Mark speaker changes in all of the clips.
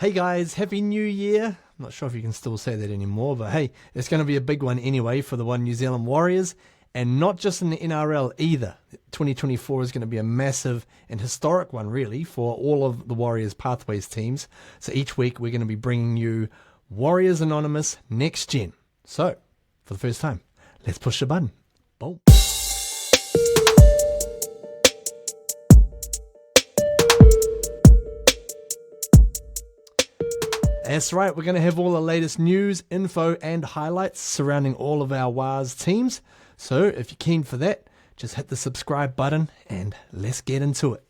Speaker 1: Hey guys, Happy New Year. I'm not sure if you can still say that anymore, but hey, it's going to be a big one anyway for the One New Zealand Warriors, and not just in the NRL either. 2024 is going to be a massive and historic one really for all of the Warriors Pathways teams. So each week we're going to be bringing you Warriors Anonymous Next Gen. So, for the first time, let's push the button. Boom. That's right, we're going to have all the latest news, info and highlights surrounding all of our WARS teams. So if you're keen for that, just hit the subscribe button and let's get into it.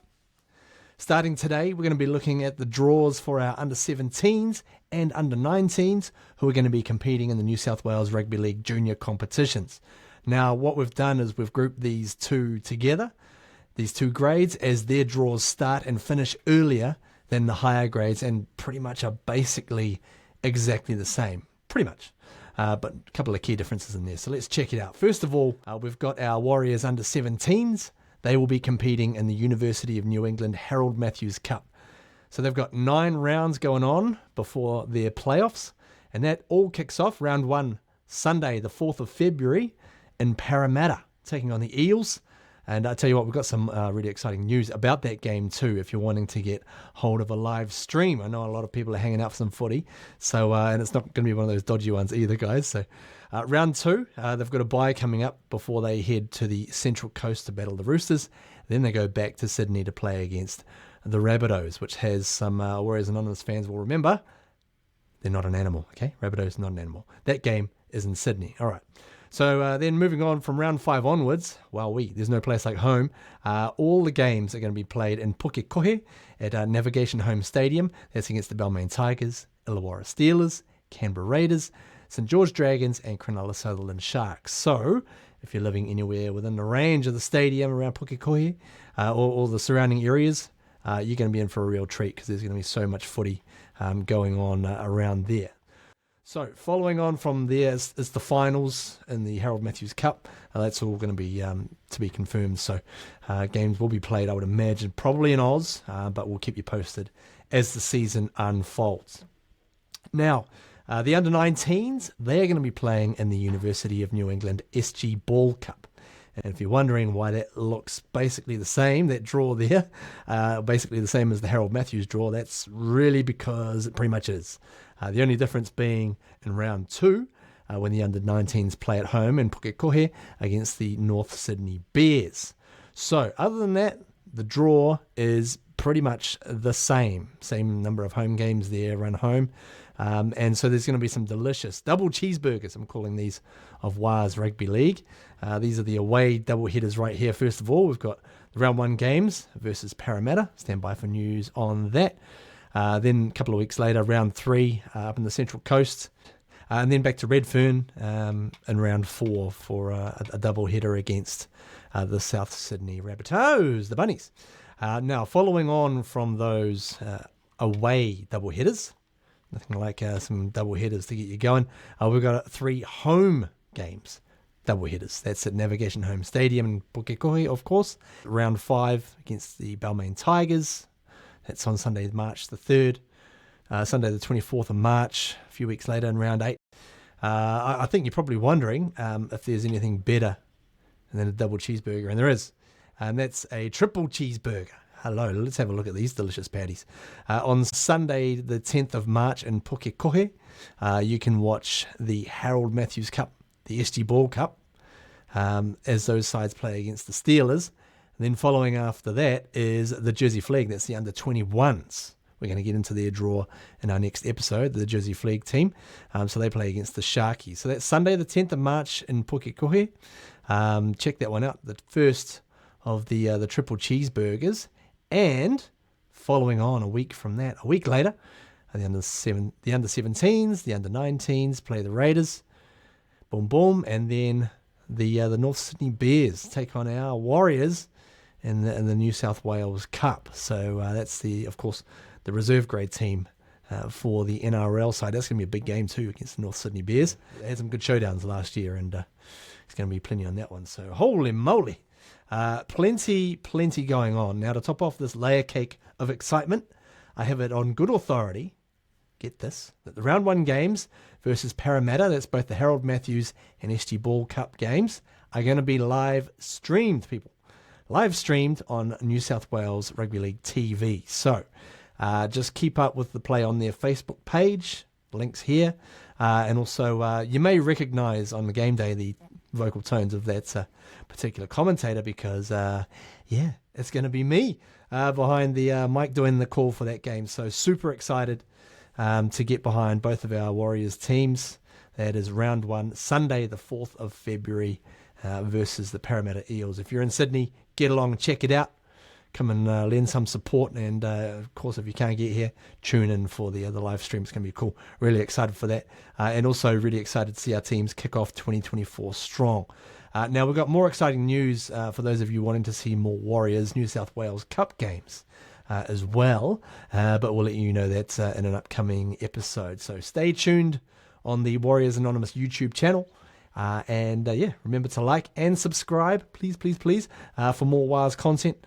Speaker 1: Starting today, we're going to be looking at the draws for our under-17s and under-19s who are going to be competing in the New South Wales Rugby League junior competitions. Now, what we've done is we've grouped these two together, these two grades, as their draws start and finish earlier than the higher grades and pretty much are basically exactly the same. Pretty much. But a couple of key differences in there. So let's check it out. First of all, we've got our Warriors under-17s. They will be competing in the University of New England Harold Matthews Cup. So they've got 9 rounds going on before their playoffs. And that all kicks off round 1 Sunday, the 4th of February in Parramatta, taking on the Eels. And I tell you what, we've got some really exciting news about that game too, if you're wanting to get hold of a live stream. I know a lot of people are hanging out for some footy, so and it's not going to be one of those dodgy ones either, guys. So round 2, they've got a bye coming up before they head to the Central Coast to battle the Roosters. Then they go back to Sydney to play against the Rabbitohs, which has some Warriors Anonymous fans will remember, they're not an animal, okay? Rabbitohs not an animal. That game is in Sydney. All right. So then moving on from round 5 onwards, there's no place like home. All the games are going to be played in Pukekohe at Navigation Home Stadium. That's against the Balmain Tigers, Illawarra Steelers, Canberra Raiders, St George Dragons and Cronulla Sutherland Sharks. So if you're living anywhere within the range of the stadium around Pukekohe or the surrounding areas, you're going to be in for a real treat because there's going to be so much footy going on around there. So, following on from there is the finals in the Harold Matthews Cup. That's all going to be to be confirmed. So, games will be played, I would imagine, probably in Oz, but we'll keep you posted as the season unfolds. Now, the under-19s, they're going to be playing in the University of New England SG Ball Cup. And if you're wondering why that looks basically the same, that draw there, basically the same as the Harold Matthews draw, that's really because it pretty much is. The only difference being in round 2, when the under-19s play at home in Pukekohe against the North Sydney Bears. So, other than that, the draw is pretty much the same. Same number of home games there, run home. And so there's going to be some delicious double cheeseburgers, I'm calling these, of WARS Rugby League. These are the away double headers right here. First of all, we've got the round 1 games versus Parramatta. Stand by for news on that. Then a couple of weeks later, round 3 up in the Central Coast. And then back to Redfern in round 4 for a double header against the South Sydney Rabbitohs, the Bunnies. Now, following on from those away double headers, nothing like some double headers to get you going, we've got 3 home games, double headers. That's at Navigation Home Stadium in Pukekohe, of course. Round 5 against the Balmain Tigers. That's on Sunday, March the 3rd. Sunday the 24th of March, a few weeks later in round 8. I think you're probably wondering if there's anything better than a double cheeseburger, and there is. And that's a triple cheeseburger. Hello, let's have a look at these delicious patties. On Sunday the 10th of March in Pukekohe, you can watch the Harold Matthews Cup, the SG Ball Cup, as those sides play against the Steelers. And then following after that is the Jersey Flag. That's the under-21s. We're going to get into their draw in our next episode, the Jersey Flag team. So they play against the Sharkies. So that's Sunday the 10th of March in Pukekohe. Check that one out. The first of the triple cheeseburgers. And following on a week from that, a week later, the under-17s, the under-19s play the Raiders. Boom, boom. And then the North Sydney Bears take on our Warriors in the New South Wales Cup. So that's of course, the reserve grade team for the NRL side. That's going to be a big game too against the North Sydney Bears. They had some good showdowns last year, and it's going to be plenty on that one. So holy moly, plenty going on. Now to top off this layer cake of excitement, I have it on good authority get this, that the round 1 games versus Parramatta, that's both the Harold Matthews and SG Ball Cup games, are going to be live streamed, people. Live streamed on New South Wales Rugby League TV. So just keep up with the play on their Facebook page, links here, and also you may recognise on the game day the vocal tones of that particular commentator, because it's going to be me behind the mic doing the call for that game. So super excited to get behind both of our Warriors teams. That is round 1, Sunday the 4th of February versus the Parramatta Eels. If you're in Sydney, get along and check it out. Come and lend some support, and of course, if you can't get here, tune in for the live stream. It's going to be cool. Really excited for that, and also really excited to see our teams kick off 2024 strong. Now, we've got more exciting news for those of you wanting to see more Warriors New South Wales Cup games as well, but we'll let you know that in an upcoming episode. So stay tuned on the Warriors Anonymous YouTube channel. And remember to like and subscribe, please, for more Wars content.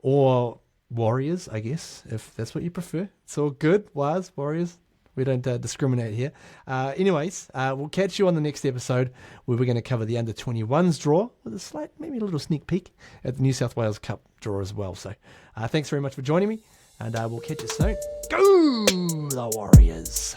Speaker 1: Or Warriors, I guess, if that's what you prefer. It's all good, Wars, Warriors. We don't discriminate here. Anyways, we'll catch you on the next episode, where we're going to cover the under-21s draw with a slight, maybe a little sneak peek at the New South Wales Cup draw as well. So thanks very much for joining me, and we'll catch you soon. Go the Warriors!